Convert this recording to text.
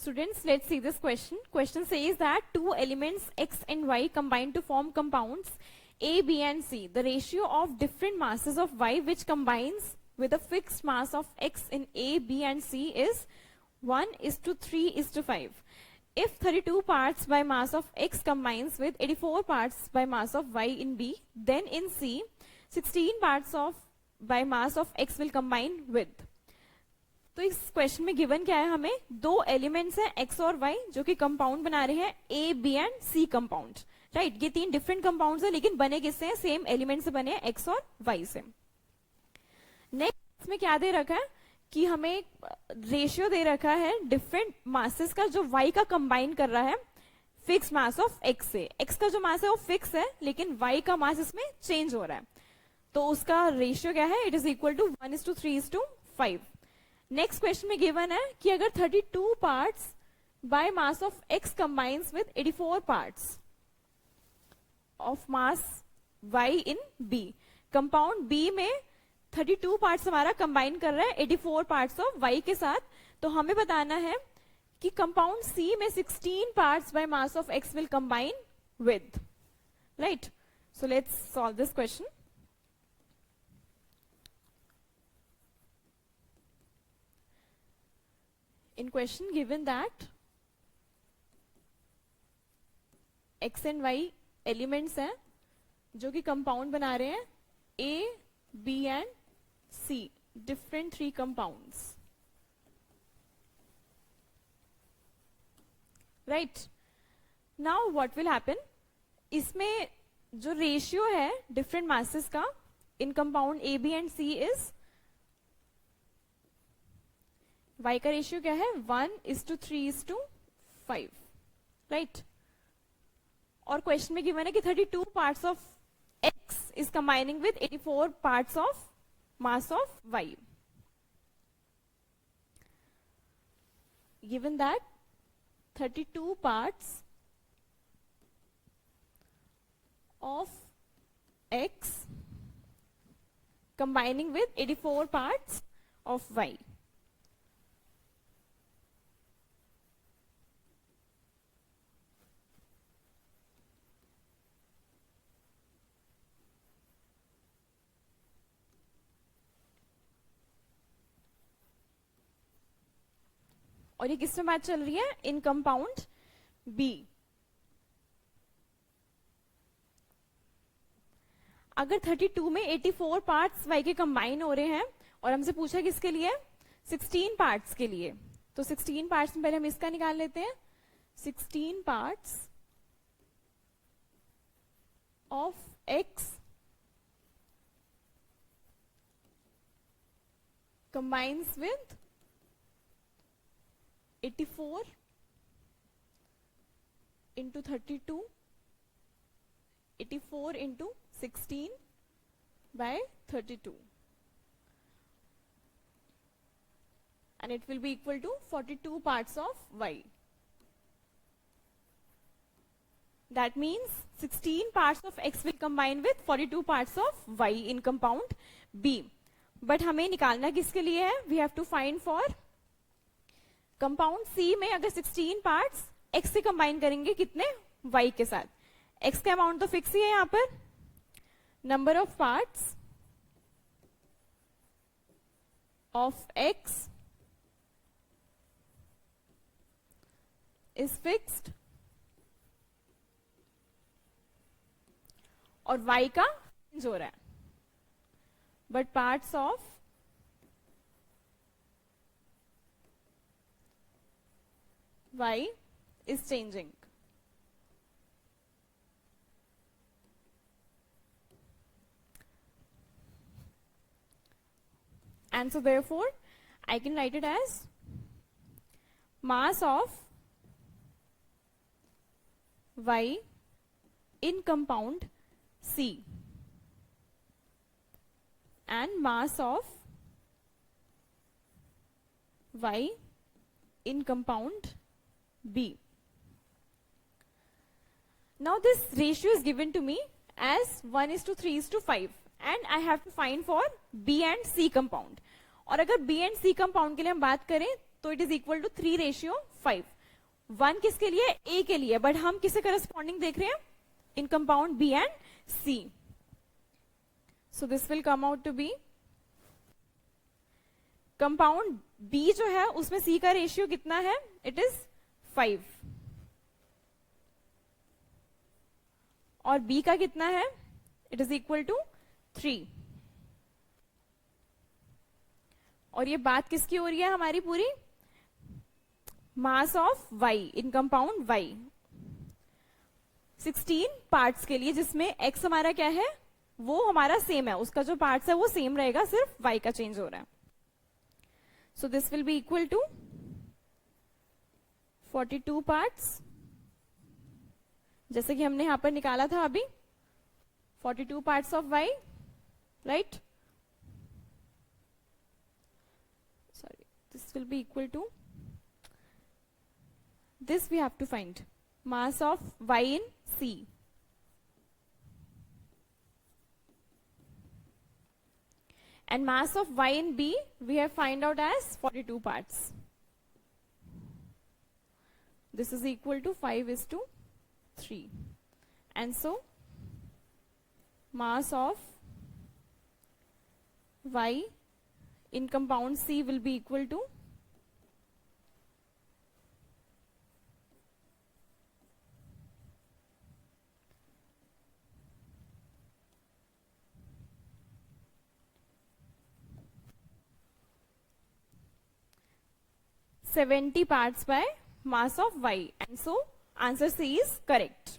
Students, let's see this question. Question says that two elements X and Y combine to form compounds A, B and C. The ratio of different masses of Y which combines with a fixed mass of X in A, B and C is 1:3:5. If 32 parts by mass of X combines with 84 parts by mass of Y in B, then in C, 16 parts of by mass of X will combine with. तो इस question में given क्या है, हमें दो elements हैं x और Y जो कि कंपाउंड बना रहे हैं A, B and C compound, right. ये तीन डिफरेंट कंपाउंड्स हैं लेकिन बने किससे हैं, सेम एलिमेंट से बने हैं, एक्स और वाई से. नेक्स्ट में क्या दे रखा है कि हमें रेशियो दे रखा है डिफरेंट मासेस का जो वाई का कंबाइन कर रहा है फिक्स मास ऑफ एक्स से. एक्स का जो मास है वो फिक्स है लेकिन वाई का मास इसमें चेंज हो रहा है, तो उसका रेशियो क्या है, it is equal to 1:3:5. Next question में गिवन है कि अगर 32 parts by mass of X combines with 84 parts of mass Y in B. Compound B में 32 पार्ट्स हमारा कंबाइन कर रहा है 84 पार्ट्स ऑफ वाई के साथ, तो हमें बताना है कि कंपाउंड सी में 16 parts by mass of x will combine with, right. So let's solve this question. In question given that x and y elements हैं जो कि कंपाउंड बना रहे हैं A, B and C, different three compounds, right. Now what will happen, इसमें जो ratio है different masses का in compound A, B and C is y का रेशियो क्या है 1:3:5, राइट. और क्वेश्चन में गिवन है कि 32 parts of x is combining with 84 parts of mass of y. Given that 32 parts of x combining with 84 parts of y. और ये किसमें बात चल रही है, इन कंपाउंड बी. अगर 32 में 84 पार्ट्स वाई के कंबाइन हो रहे हैं और हमसे पूछा किसके लिए, 16 पार्ट्स के लिए, तो 16 पार्ट्स में पहले हम इसका निकाल लेते हैं. 16 parts of X combines with 84 into 32, 84 into 16 by 32, and it will be equal to 42 parts of y. That means 16 parts of x will combine with 42 parts of y in compound B. But हमें निकालना किसके लिए है, we have to find for compound C में. अगर 16 parts x से combine करेंगे कितने, वाई के साथ. एक्स का अमाउंट तो फिक्स ही है यहाँ पर. Number of parts of x is fixed और वाई का चेंज हो रहा है, but parts of y is changing. And so therefore I can write it as mass of y in compound C and mass of y in compound B. Now this ratio is given to me as 1:3:5 and I have to find for B and C compound. और अगर B and C compound के लिए हम बात करें तो it is equal to 3:5. 1 किसके लिए? ए के लिए, बट हम किसे करस्पॉन्डिंग देख रहे हैं? In compound B and C. So this will come out to be compound B जो है उसमें सी का रेशियो कितना है? It is 5. और बी का कितना है? It is equal to 3. और ये बात किसकी हो रही है हमारी पूरी? Mass of Y in compound Y 16 parts के लिए, जिसमें एक्स हमारा क्या है? वो हमारा सेम है, उसका जो पार्ट्स है वो सेम रहेगा, सिर्फ वाई का चेंज हो रहा है. So this will be equal to 42 parts, जैसे कि हमने यहां पर निकाला था अभी 42 parts of Y, right? Sorry, this will be equal to, this we have to find mass of y in C. And mass of y in B we have find out as 42 parts. This is equal to 5:3. And so mass of y in compound C will be equal to 70 parts by mass of y, and so answer C is correct.